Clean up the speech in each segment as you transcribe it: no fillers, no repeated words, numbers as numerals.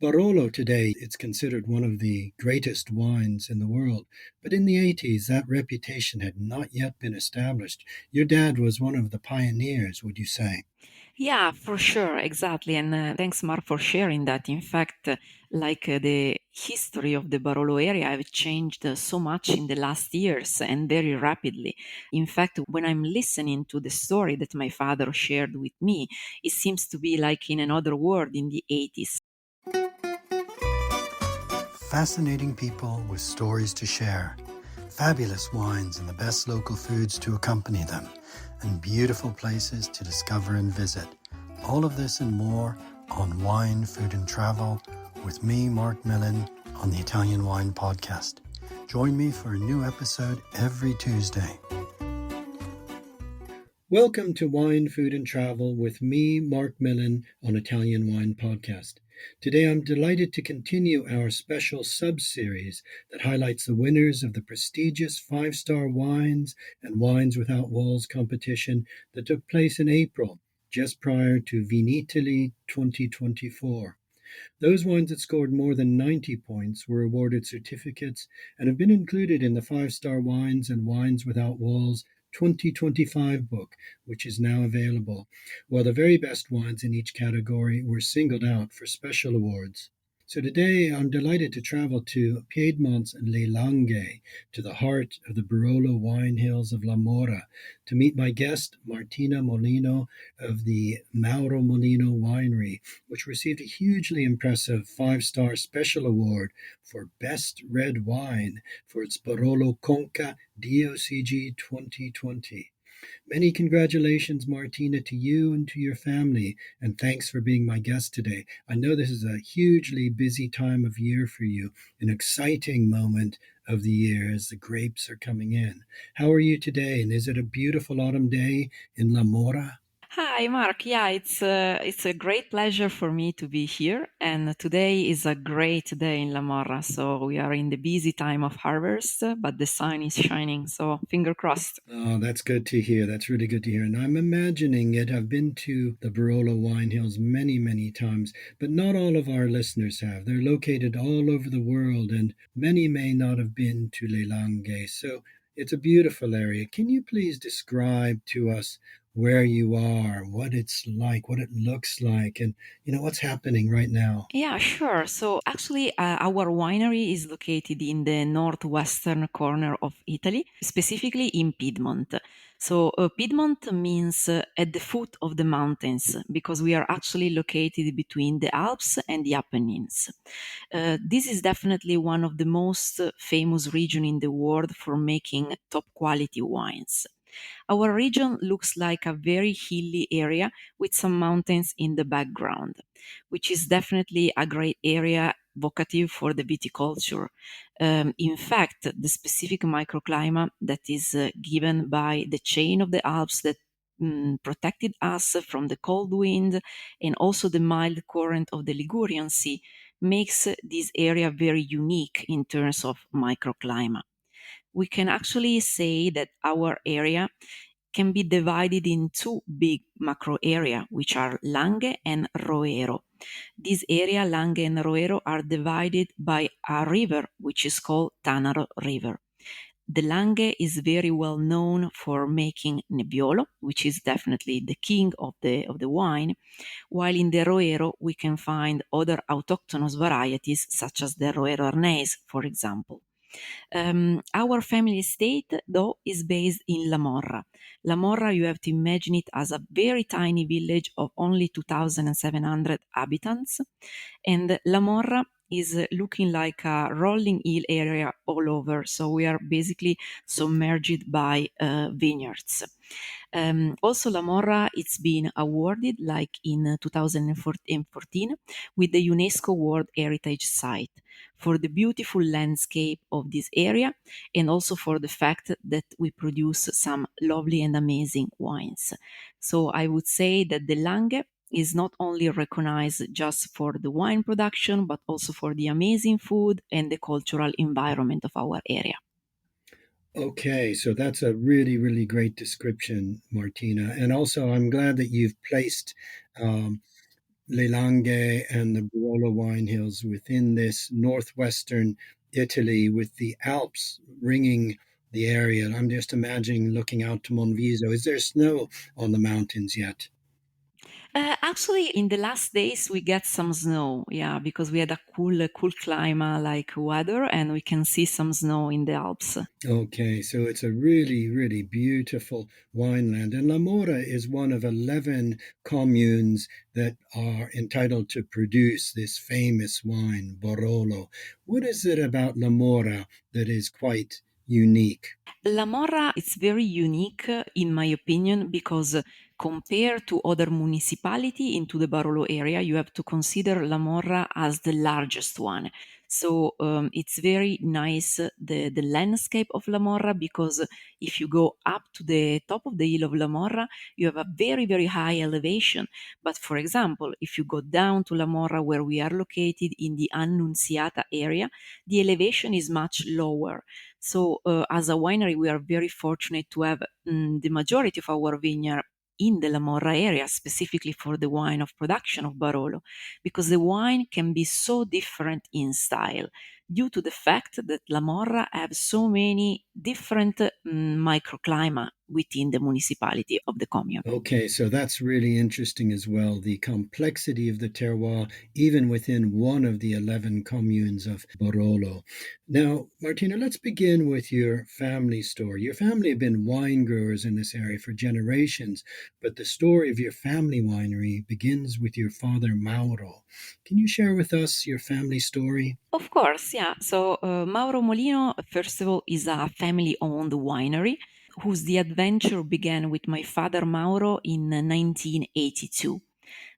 Barolo today, it's considered one of the greatest wines in the world. But in the 80s, that reputation had not yet been established. Your dad was one of the pioneers, would you say? Yeah, for sure, exactly. And thanks, Mark, for sharing that. In fact, the history of the Barolo area have changed so much in the last years and very rapidly. In fact, when I'm listening to the story that my father shared with me, it seems to be like in another world in the 80s. Fascinating people with stories to share, fabulous wines and the best local foods to accompany them, and beautiful places to discover and visit. All of this and more on Wine, Food and Travel with me, Marc Millon, on the Italian Wine Podcast. Join me for a new episode every Tuesday. Welcome to Wine, Food and Travel with me, Marc Millon, on Italian Wine Podcast. Today I'm delighted to continue our special sub-series that highlights the winners of the prestigious five-star wines and Wines Without Walls competition that took place in April, just prior to Vinitaly 2024. Those wines that scored more than 90 points were awarded certificates and have been included in the five-star Wines and Wines Without Walls 2025 book, which is now available, while the very best wines in each category were singled out for special awards. So today I'm delighted to travel to Piedmont's Le Langhe, to the heart of the Barolo wine hills of La Morra, to meet my guest, Martina Molino of the Mauro Molino winery, which received a hugely impressive five-star special award for Best Red Wine for its Barolo Conca DOCG 2020. Many congratulations, Martina, to you and to your family, and thanks for being my guest today. I know this is a hugely busy time of year for you, an exciting moment of the year as the grapes are coming in. How are you today, and is it a beautiful autumn day in La Mora? Hi, Mark. Yeah, it's a great pleasure for me to be here, and today is a great day in La Morra. So we are in the busy time of harvest, but the sun is shining. So finger crossed. Oh, that's good to hear. That's really good to hear. And I'm imagining it. I've been to the Barolo wine hills many, many times, but not all of our listeners have. They're located all over the world, and many may not have been to Le Langhe. So it's a beautiful area. Can you please describe to us where you are, what it's like, what it looks like, and what's happening right now? Yeah, sure. So actually, our winery is located in the northwestern corner of Italy, specifically in Piedmont. So Piedmont means at the foot of the mountains because we are actually located between the Alps and the Apennines. This is definitely one of the most famous regions in the world for making top quality wines. Our region looks like a very hilly area with some mountains in the background, which is definitely a great area vocative for the viticulture. In fact, the specific microclimate that is given by the chain of the Alps that protected us from the cold wind and also the mild current of the Ligurian Sea makes this area very unique in terms of microclimate. We can actually say that our area can be divided in two big macro areas, which are Lange and Roero. This area, Lange and Roero, are divided by a river, which is called Tanaro River. The Lange is very well known for making Nebbiolo, which is definitely the king of the wine, while in the Roero we can find other autochthonous varieties such as the Roero Arnese, for example. Our family estate, though, is based in La Morra. La Morra, you have to imagine it as a very tiny village of only 2,700 inhabitants. And La Morra is looking like a rolling hill area all over. So we are basically submerged by vineyards. Also, La Morra, it's been awarded like in 2014 with the UNESCO World Heritage Site for the beautiful landscape of this area and also for the fact that we produce some lovely and amazing wines. So I would say that the Lange is not only recognized just for the wine production, but also for the amazing food and the cultural environment of our area. Okay, so that's a really, really great description, Martina. And also, I'm glad that you've placed um, Le Langhe and the Barolo wine hills within this northwestern Italy with the Alps ringing the area. I'm just imagining looking out to Monviso. Is there snow on the mountains yet? Actually, in the last days, we get some snow. Yeah, because we had a cool climate like weather, and we can see some snow in the Alps. Okay, so it's a really, really beautiful wineland. And La Mora is one of 11 communes that are entitled to produce this famous wine, Barolo. What is it about La Mora that is quite unique? La Morra is very unique, in my opinion, because compared to other municipality into the Barolo area, you have to consider La Morra as the largest one. So it's very nice the landscape of La Morra, because if you go up to the top of the hill of La Morra, you have a very high elevation. But for example, if you go down to La Morra, where we are located in the Annunziata area, the elevation is much lower. So, as a winery, we are very fortunate to have the majority of our vineyard in the La Morra area, specifically for the wine of production of Barolo, because the wine can be so different in style due to the fact that La Morra have so many different microclimate within the municipality of the commune. Okay, so that's really interesting as well. The complexity of the terroir, even within one of the 11 communes of Barolo. Now, Martina, let's begin with your family story. Your family have been wine growers in this area for generations, but the story of your family winery begins with your father, Mauro. Can you share with us your family story? Of course, yeah. So Mauro Molino, first of all, is a family-owned winery whose the adventure began with my father Mauro in 1982.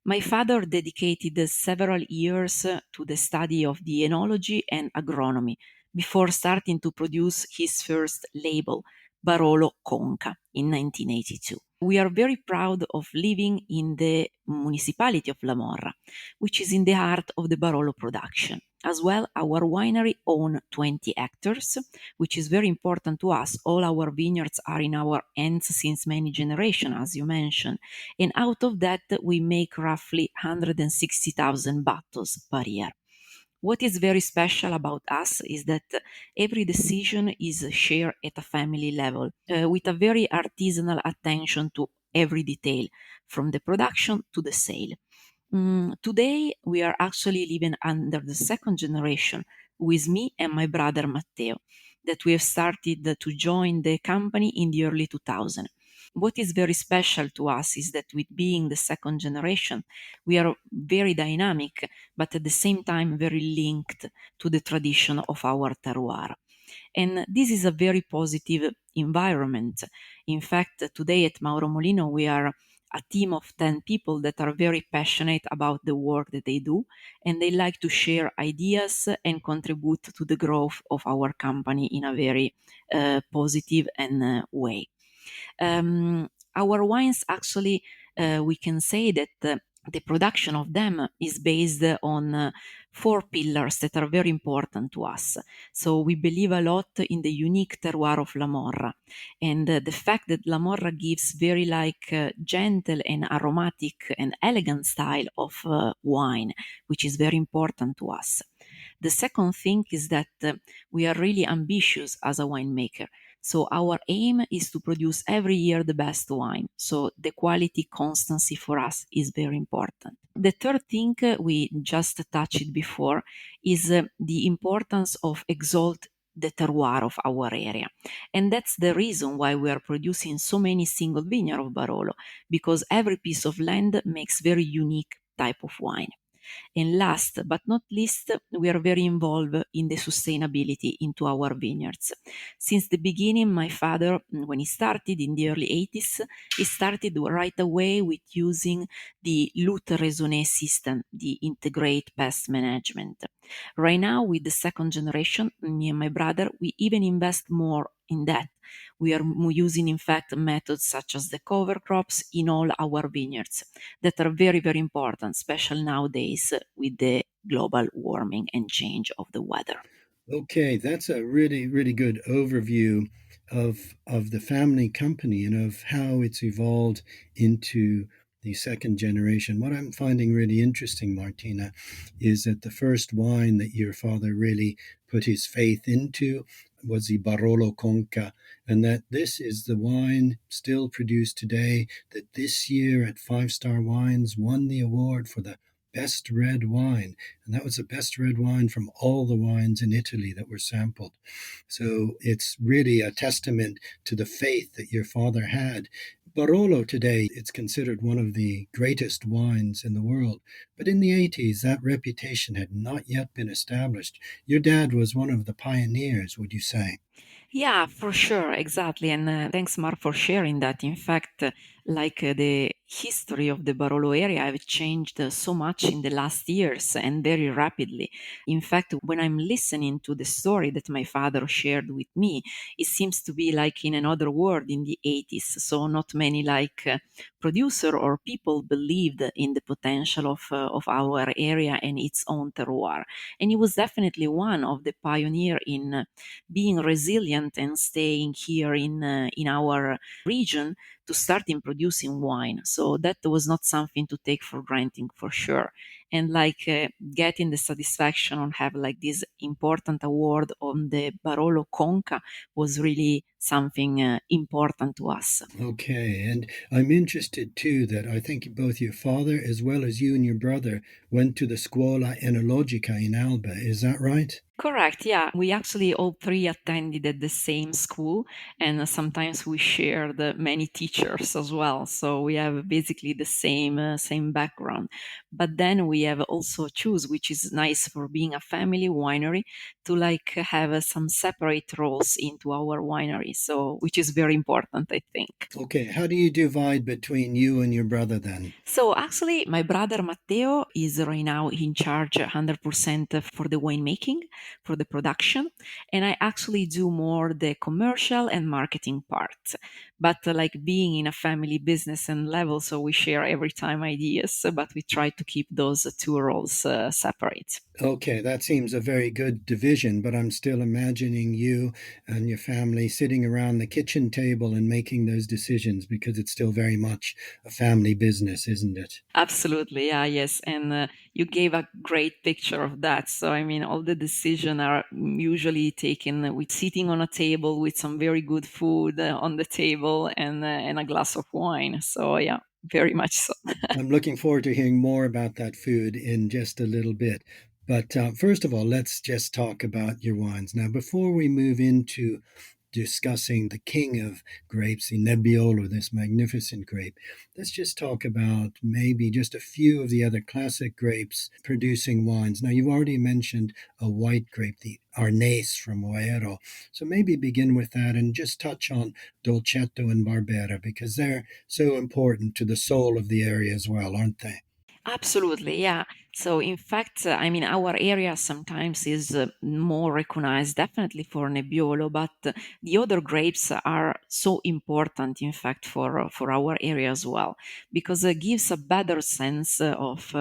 My father dedicated several years to the study of the enology and agronomy before starting to produce his first label, Barolo Conca, in 1982. We are very proud of living in the municipality of La Morra, which is in the heart of the Barolo production. As well, our winery own 20 hectares, which is very important to us. All our vineyards are in our hands since many generations, as you mentioned, and out of that, we make roughly 160,000 bottles per year. What is very special about us is that every decision is shared at a family level, with a very artisanal attention to every detail, from the production to the sale. Today, we are actually living under the second generation with me and my brother Matteo, that we have started to join the company in the early 2000. What is very special to us is that with being the second generation, we are very dynamic, but at the same time very linked to the tradition of our terroir. And this is a very positive environment. In fact, today at Mauro Molino, we are a team of 10 people that are very passionate about the work that they do, and they like to share ideas and contribute to the growth of our company in a very positive and way. Our wines actually, we can say that the production of them is based on four pillars that are very important to us. So we believe a lot in the unique terroir of La Morra, and the fact that La Morra gives very gentle and aromatic and elegant style of wine, which is very important to us. The second thing is that we are really ambitious as a winemaker. So our aim is to produce every year the best wine. So the quality constancy for us is very important. The third thing we just touched before is the importance of exalt the terroir of our area. And that's the reason why we are producing so many single vineyard of Barolo, because every piece of land makes very unique type of wine. And last but not least, we are very involved in the sustainability into our vineyards. Since the beginning, my father, when he started in the early 80s, he started right away with using the lutte raisonnée system, the integrate pest management. Right now, with the second generation, me and my brother, we even invest more in that. We are using, in fact, methods such as the cover crops in all our vineyards that are very important, especially nowadays with the global warming and change of the weather. Okay, that's a really, really good overview of the family company and of how it's evolved into the second generation. What I'm finding really interesting, Martina, is that the first wine that your father really put his faith into was the Barolo Conca, and that this is the wine still produced today that this year at Five Star Wines won the award for the best red wine. And that was the best red wine from all the wines in Italy that were sampled. So it's really a testament to the faith that your father had. Barolo today, it's considered one of the greatest wines in the world. But in the 80s, that reputation had not yet been established. Your dad was one of the pioneers, would you say? Yeah, for sure, exactly. And thanks, Mark, for sharing that. In fact, the history of the Barolo area have changed so much in the last years and very rapidly. In fact, when I'm listening to the story that my father shared with me, it seems to be like in another world in the 80s. So not many producer or people believed in the potential of our area and its own terroir. And he was definitely one of the pioneer in being resilient and staying here in our region to start in producing wine. So that was not something to take for granted for sure. And getting the satisfaction on have like this important award on the Barolo Conca was really something important to us. Okay, and I'm interested too that I think both your father as well as you and your brother went to the Scuola Enologica in Alba. Is that right? Correct. Yeah. We actually all three attended at the same school, and sometimes we shared many teachers as well. So we have basically the same background. But then we have also choose, which is nice for being a family winery, to have some separate roles into our winery. So which is very important, I think. Okay, how do you divide between you and your brother then? So actually, my brother Matteo is right now in charge 100% for the winemaking, for the production, and I actually do more the commercial and marketing part. But being in a family business and level, so we share every time ideas, but we try to keep those two roles separate. Okay, that seems a very good division, but I'm still imagining you and your family sitting around the kitchen table and making those decisions because it's still very much a family business, isn't it? Absolutely, yeah, yes, and you gave a great picture of that. So, I mean, all the decisions are usually taken with sitting on a table with some very good food on the table and a glass of wine. So, yeah, very much so. I'm looking forward to hearing more about that food in just a little bit. But first of all, let's just talk about your wines. Now, before we move into discussing the king of grapes, the Nebbiolo, this magnificent grape, let's just talk about maybe just a few of the other classic grapes producing wines. Now, you've already mentioned a white grape, the Arnese from Moero. So maybe begin with that and just touch on Dolcetto and Barbera because they're so important to the soul of the area as well, aren't they? Absolutely, yeah. So, in fact, I mean, our area sometimes is more recognized definitely for Nebbiolo, but the other grapes are so important, in fact, for our area as well, because it gives a better sense of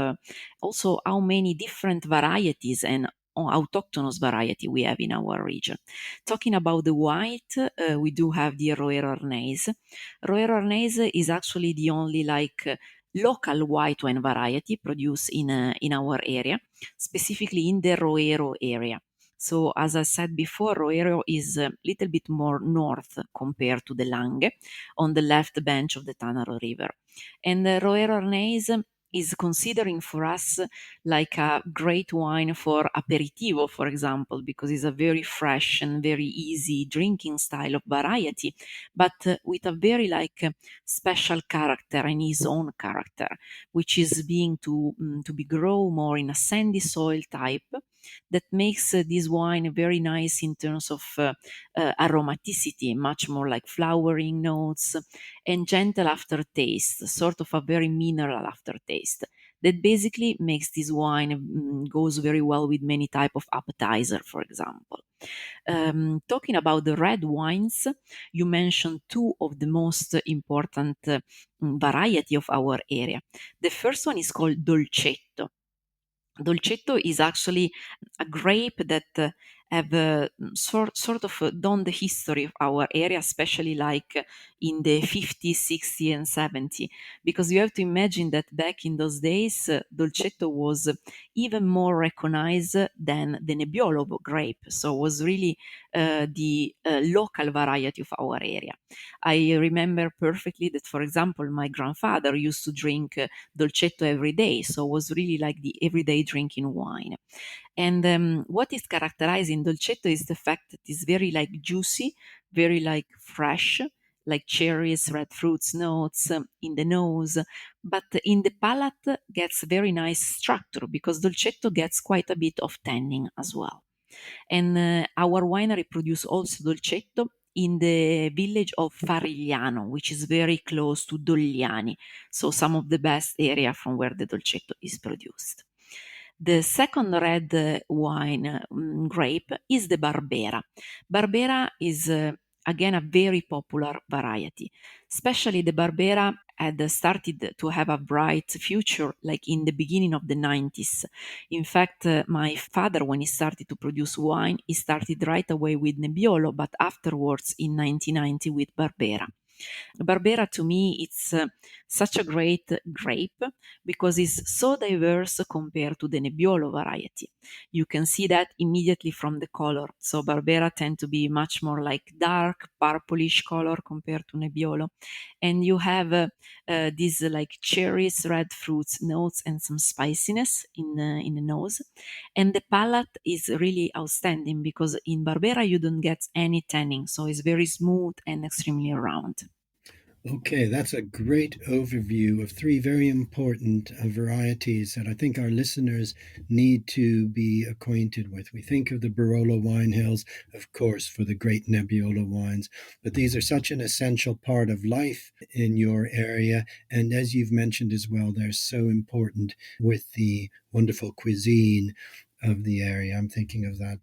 also how many different varieties and autochthonous variety we have in our region. Talking about the white, we do have the Roero Arnese. Roero Arnese is actually the only local white wine variety produced in our area, specifically in the Roero area. So, as I said before, Roero is a little bit more north compared to the Lange, on the left bank of the Tanaro River. And the Roero Arnese is considering for us like a great wine for aperitivo, for example, because it's a very fresh and very easy drinking style of variety, but with a very special character and his own character, which is being to be grow more in a sandy soil type that makes this wine very nice in terms of aromaticity, much more like flowering notes and gentle aftertaste, sort of a very mineral aftertaste that basically makes this wine goes very well with many type of appetizer, for example. Talking about the red wines, you mentioned two of the most important variety of our area. The first one is called Dolcetto. Dolcetto is actually a grape that have sort of done the history of our area, especially like in the 50s, 60s, and 70s. Because you have to imagine that back in those days, Dolcetto was even more recognized than the Nebbiolo grape. So it was really the local variety of our area. I remember perfectly that, for example, my grandfather used to drink Dolcetto every day. So it was really like the everyday drinking wine. And what is characterizing Dolcetto is the fact that it's very like juicy, very like fresh, like cherries, red fruits, notes in the nose, but in the palate gets very nice structure because Dolcetto gets quite a bit of tannin as well. And our winery produce also Dolcetto in the village of Farigliano, which is very close to Dogliani. So some of the best area from where the Dolcetto is produced. The second red wine grape is the Barbera. Barbera is again a very popular variety. Especially the Barbera had started to have a bright future like in the beginning of the 90s. In fact, my father, when he started to produce wine, he started right away with Nebbiolo, but afterwards in 1990 with Barbera. Barbera to me it's such a great grape because it's so diverse compared to the Nebbiolo variety. You can see that immediately from the color. So Barbera tend to be much more like dark purplish color compared to Nebbiolo, and you have these like cherries, red fruits, notes, and some spiciness in the nose. And the palate is really outstanding because in Barbera you don't get any tanning, so it's very smooth and extremely round. Okay, that's a great overview of three very important varieties that I think our listeners need to be acquainted with. We think of the Barolo wine hills, of course, for the great Nebbiolo wines, but these are such an essential part of life in your area. And as you've mentioned as well, they're so important with the wonderful cuisine of the area. I'm thinking of that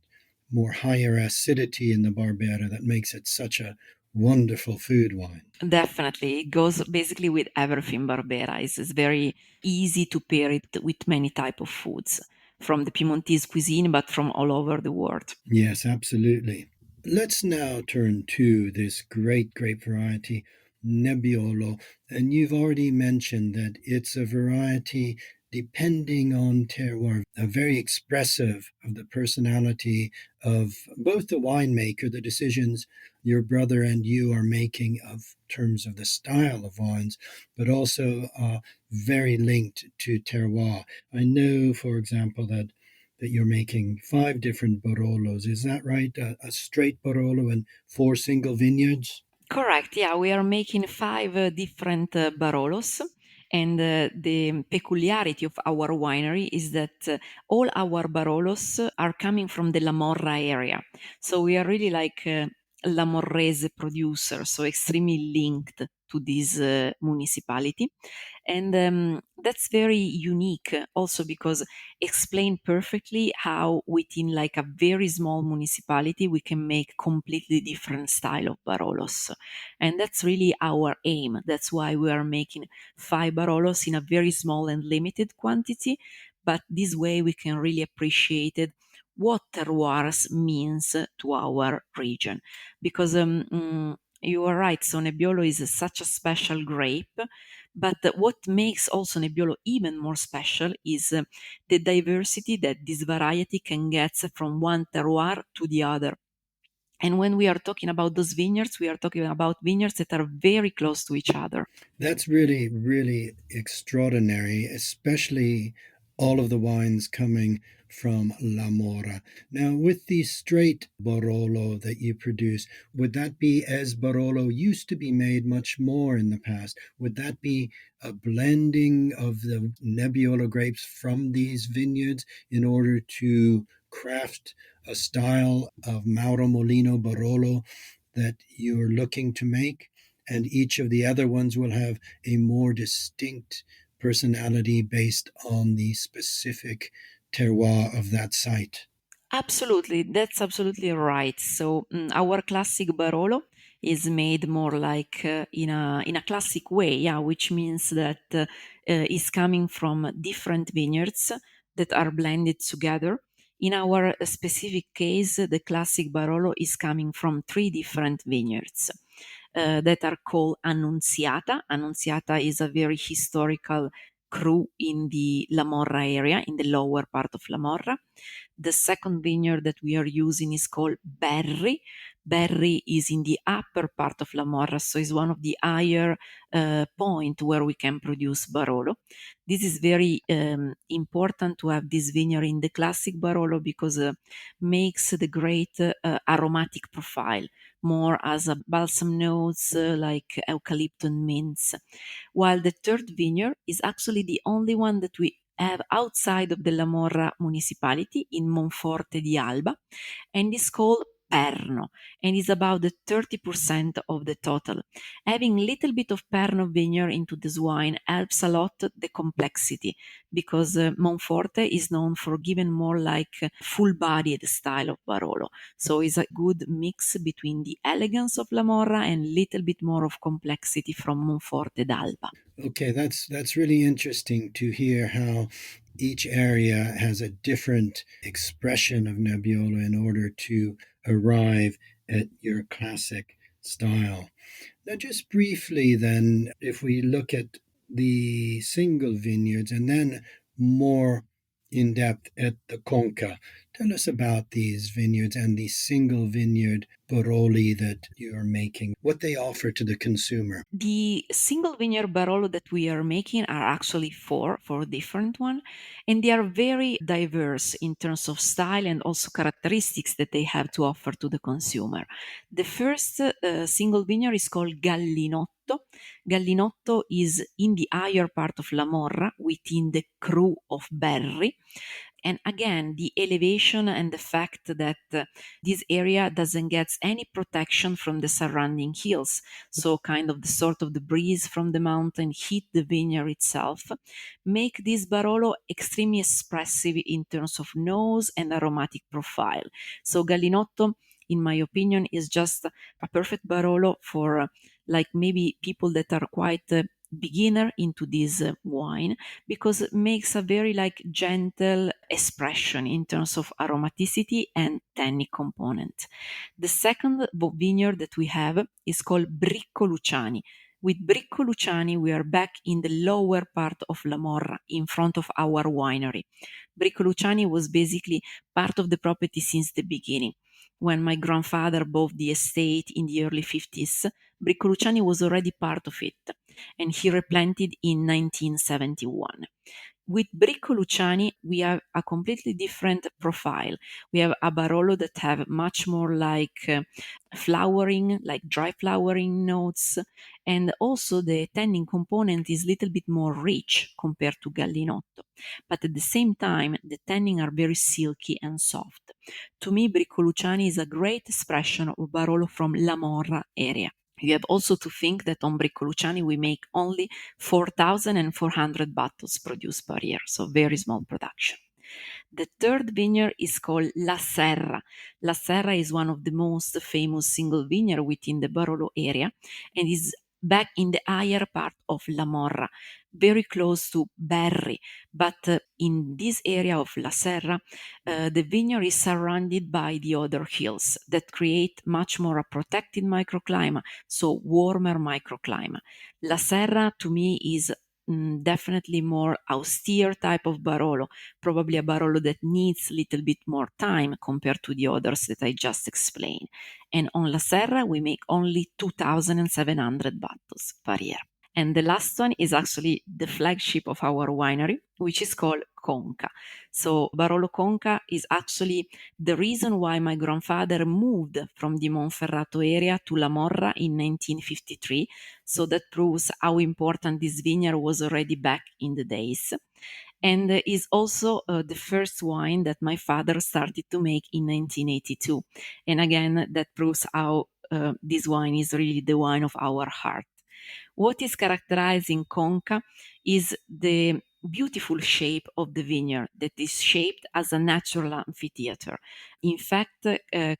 more higher acidity in the Barbera that makes it such a wonderful food wine. Definitely. It goes basically with everything Barbera. It's very easy to pair it with many type of foods from the Piemontese cuisine, but from all over the world. Yes, absolutely. Let's now turn to this great grape variety, Nebbiolo. And you've already mentioned that it's a variety depending on terroir, very expressive of the personality of both the winemaker, the decisions your brother and you are making of terms of the style of wines, but also very linked to terroir. I know, for example, that you're making five different Barolos. Is that right? A straight Barolo and four single vineyards? Correct. Yeah, we are making five different Barolos. And the peculiarity of our winery is that all our Barolos are coming from the La Morra area. So we are really like La Morrese producer, so extremely linked to this municipality. And that's very unique also because explain perfectly how within like a very small municipality we can make completely different style of Barolos. And that's really our aim. That's why we are making five Barolos in a very small and limited quantity. But this way we can really appreciate it what terroirs means to our region. Because you are right, so Nebbiolo is such a special grape, but what makes also Nebbiolo even more special is the diversity that this variety can get from one terroir to the other. And when we are talking about those vineyards, we are talking about vineyards that are very close to each other. That's really, really extraordinary, especially all of the wines coming from La Mora. Now, with the straight Barolo that you produce, would that be as Barolo used to be made much more in the past? Would that be a blending of the Nebbiolo grapes from these vineyards in order to craft a style of Mauro Molino Barolo that you're looking to make? And each of the other ones will have a more distinct personality based on the specific terroir of that site. Absolutely, that's absolutely right. So our classic Barolo is made more like in a classic way, yeah, which means that is coming from different vineyards that are blended together In our specific case, the classic Barolo is coming from three different vineyards that are called Annunziata. Annunziata is a very historical cru in the La Morra area, in the lower part of La Morra. The second vineyard that we are using is called Berri. Berri is in the upper part of La Morra, so it's one of the higher point where we can produce Barolo. This is very important to have this vineyard in the classic Barolo because makes the great aromatic profile, more as a balsam notes like eucalyptus and mints. While the third vineyard is actually the only one that we have outside of the La Morra municipality in Monforte di Alba, and is called Perno, and is about the 30% of the total. Having little bit of Perno vineyard into this wine helps a lot the complexity, because Monforte is known for giving more like full-bodied style of Barolo. So it's a good mix between the elegance of La Morra and little bit more of complexity from Monforte d'Alba. Okay, that's really interesting to hear how each area has a different expression of Nebbiolo in order to arrive at your classic style. Now, just briefly, then, if we look at the single vineyards and then more in depth at the Conca, tell us about these vineyards and the single vineyard Baroli that you are making, what they offer to the consumer. The single vineyard Barolo that we are making are actually four different one, and they are very diverse in terms of style and also characteristics that they have to offer to the consumer. The first single vineyard is called Gallinotto. Gallinotto is in the higher part of La Morra within the cru of Berri. And again, the elevation and the fact that this area doesn't get any protection from the surrounding hills, so kind of the sort of the breeze from the mountain hit the vineyard itself, make this Barolo extremely expressive in terms of nose and aromatic profile. So Gallinotto, in my opinion, is just a perfect Barolo for like maybe people that are quite beginner into this wine, because it makes a very like gentle expression in terms of aromaticity and tannic component. The second vineyard that we have is called Bricco Luciani. With Bricco Luciani, we are back in the lower part of La Morra, in front of our winery. Bricco Luciani was basically part of the property since the beginning. When my grandfather bought the estate in the early 50s, Bricco Luciani was already part of it, and he replanted in 1971. With Bricco Luciani, we have a completely different profile. We have a Barolo that have much more like flowering, like dry flowering notes, and also the tannin component is a little bit more rich compared to Gallinotto. But at the same time, the tannin are very silky and soft. To me, Bricco Luciani is a great expression of Barolo from La Morra area. You have also to think that on Bricco Luciani we make only 4,400 bottles produced per year, so very small production. The third vineyard is called La Serra. La Serra is one of the most famous single vineyard within the Barolo area and is back in the higher part of La Morra, very close to Berri. But in this area of La Serra, the vineyard is surrounded by the other hills that create much more a protected microclimate, so warmer microclimate. La Serra to me is definitely more austere type of Barolo, probably a Barolo that needs a little bit more time compared to the others that I just explained. And on La Serra, we make only 2,700 bottles per year. And the last one is actually the flagship of our winery, which is called Conca. So Barolo Conca is actually the reason why my grandfather moved from the Monferrato area to La Morra in 1953. So that proves how important this vineyard was already back in the days. And is also the first wine that my father started to make in 1982. And again, that proves how this wine is really the wine of our heart. What is characterizing Conca is the beautiful shape of the vineyard that is shaped as a natural amphitheater. In fact,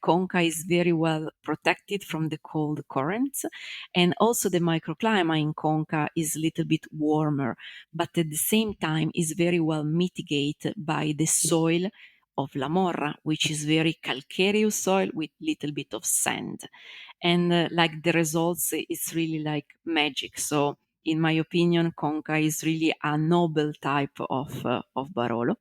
Conca is very well protected from the cold currents, and also the microclimate in Conca is a little bit warmer, but at the same time is very well mitigated by the soil of La Morra, which is very calcareous soil with little bit of sand. And like the results, it's really like magic. So in my opinion, Conca is really a noble type of Barolo,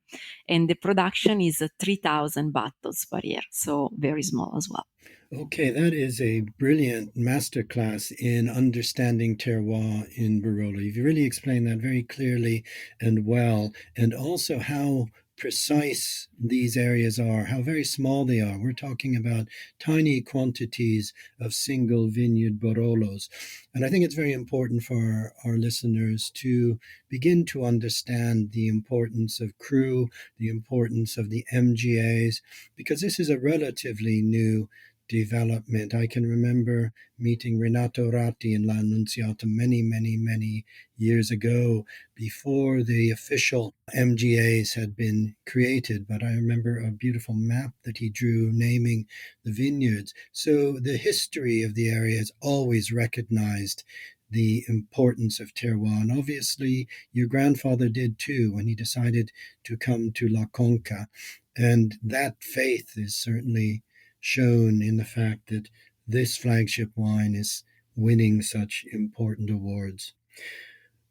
and the production is 3,000 bottles per year, so very small as well. Okay, that is a brilliant masterclass in understanding terroir in Barolo. You've really explained that very clearly and well, and also how precise these areas are, how very small they are. We're talking about tiny quantities of single vineyard Barolos. And I think it's very important for our listeners to begin to understand the importance of CRU, the importance of the MGAs, because this is a relatively new development. I can remember meeting Renato Ratti in La Annunziata many, many, many years ago before the official MGAs had been created. But I remember a beautiful map that he drew naming the vineyards. So the history of the area has always recognized the importance of terroir. And obviously, your grandfather did too when he decided to come to La Conca. And that faith is certainly shown in the fact that this flagship wine is winning such important awards.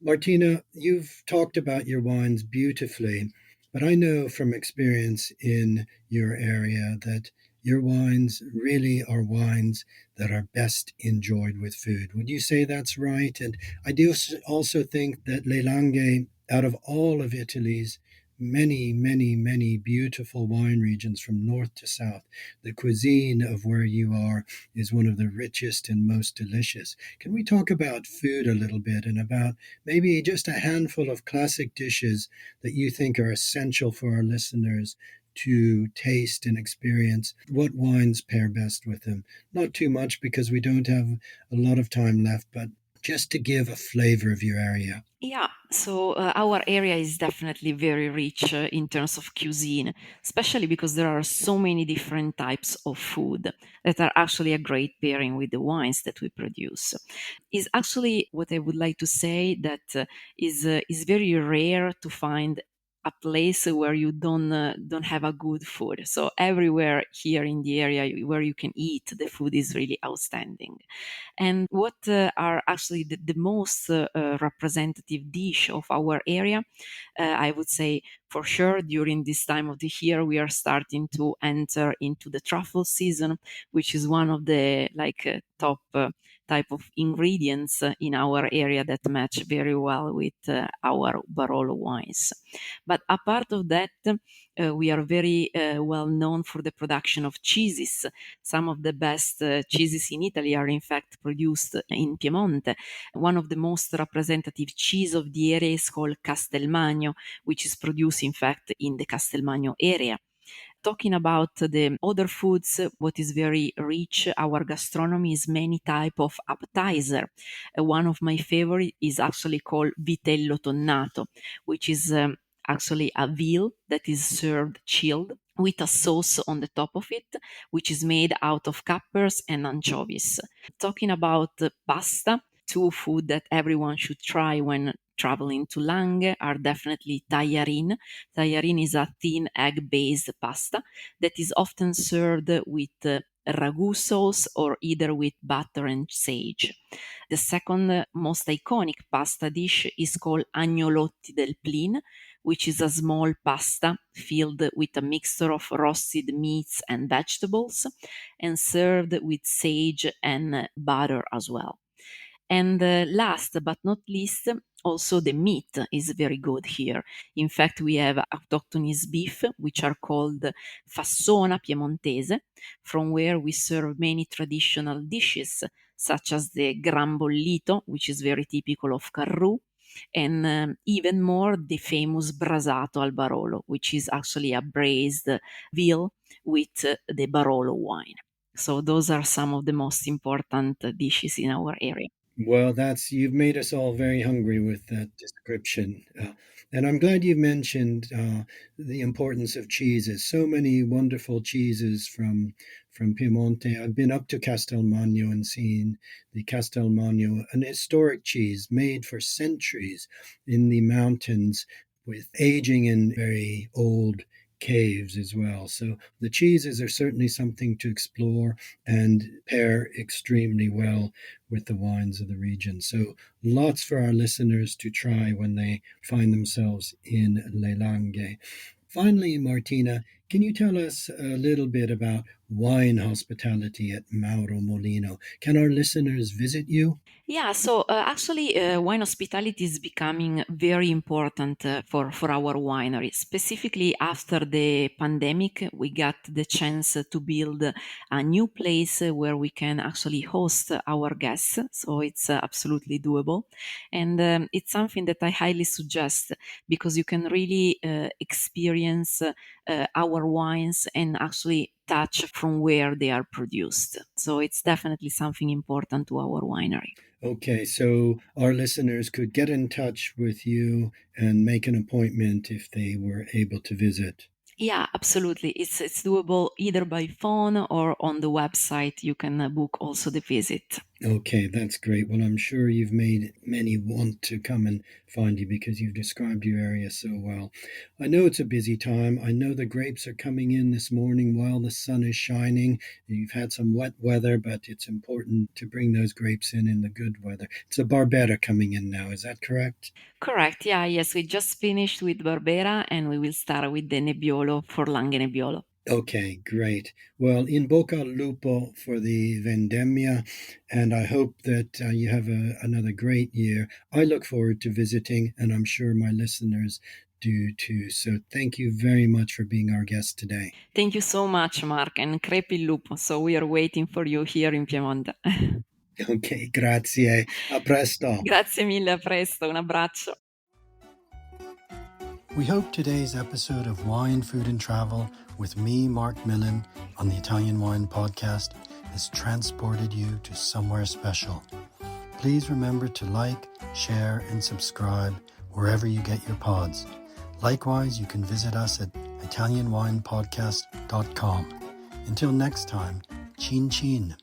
Martina, you've talked about your wines beautifully, but I know from experience in your area that your wines really are wines that are best enjoyed with food. Would you say that's right? And I do also think that Le Langhe, out of all of Italy's many, many, many beautiful wine regions from north to south, the cuisine of where you are is one of the richest and most delicious. Can we talk about food a little bit and about maybe just a handful of classic dishes that you think are essential for our listeners to taste and experience? What wines pair best with them? Not too much because we don't have a lot of time left, but just to give a flavor of your area. Yeah, so our area is definitely very rich in terms of cuisine, especially because there are so many different types of food that are actually a great pairing with the wines that we produce. Is actually what I would like to say that is very rare to find a place where you don't have a good food. So everywhere here in the area where you can eat, the food is really outstanding. And what are actually the most representative dish of our area? I would say for sure during this time of the year we are starting to enter into the truffle season, which is one of the top type of ingredients in our area that match very well with our Barolo wines. But apart of that, we are very well known for the production of cheeses. Some of the best cheeses in Italy are in fact produced in Piemonte. One of the most representative cheese of the area is called Castelmagno, which is produced in fact in the Castelmagno area. Talking about the other foods, what is very rich, our gastronomy is many type of appetizer. One of my favorite is actually called vitello tonnato, which is actually a veal that is served chilled with a sauce on the top of it, which is made out of capers and anchovies. Talking about pasta, two food that everyone should try when traveling to Langa are definitely tagliarin. Tagliarin is a thin egg-based pasta that is often served with ragu sauce or either with butter and sage. The second most iconic pasta dish is called agnolotti del Plin, which is a small pasta filled with a mixture of roasted meats and vegetables and served with sage and butter as well. And last but not least, also the meat is very good here. In fact, we have autochthonous beef, which are called fassona piemontese, from where we serve many traditional dishes, such as the gran bollito, which is very typical of Carru, and even more the famous brasato al Barolo, which is actually a braised veal with the Barolo wine. So those are some of the most important dishes in our area. Well, that's you've made us all very hungry with that description, and I'm glad you mentioned the importance of cheeses. So many wonderful cheeses from Piemonte. I've been up to Castelmagno and seen the Castelmagno, an historic cheese made for centuries in the mountains, with aging in very old caves as well. So the cheeses are certainly something to explore and pair extremely well with the wines of the region. So lots for our listeners to try when they find themselves in Le Langhe. Finally, Martina, can you tell us a little bit about wine hospitality at Mauro Molino? Can our listeners visit you? Yeah, so actually, wine hospitality is becoming very important for our winery. Specifically, after the pandemic, we got the chance to build a new place where we can actually host our guests. So it's absolutely doable. And it's something that I highly suggest because you can really experience our wines and actually touch from where they are produced. So it's definitely something important to our winery. Okay, so our listeners could get in touch with you and make an appointment if they were able to visit. Yeah, absolutely. It's doable either by phone or on the website. You can book also the visit. Okay, that's great. Well, I'm sure you've made many want to come and find you because you've described your area so well. I know it's a busy time. I know the grapes are coming in this morning while the sun is shining. You've had some wet weather, but it's important to bring those grapes in the good weather. It's a Barbera coming in now. Is that correct? Correct. Yeah, yes. We just finished with Barbera and we will start with the Nebbiolo for Langa Nebbiolo. Okay, great. Well, in bocca al lupo for the vendemmia, and I hope that you have another great year. I look forward to visiting, and I'm sure my listeners do too. So thank you very much for being our guest today. Thank you so much, Mark, and crepi il lupo. So we are waiting for you here in Piemonte. Okay, grazie. A presto. Grazie mille, a presto, un abbraccio. We hope today's episode of Wine, Food and Travel with me, Marc Millon, on the Italian Wine Podcast has transported you to somewhere special. Please remember to like, share, and subscribe wherever you get your pods. Likewise, you can visit us at ItalianWinePodcast.com. Until next time, chin chin.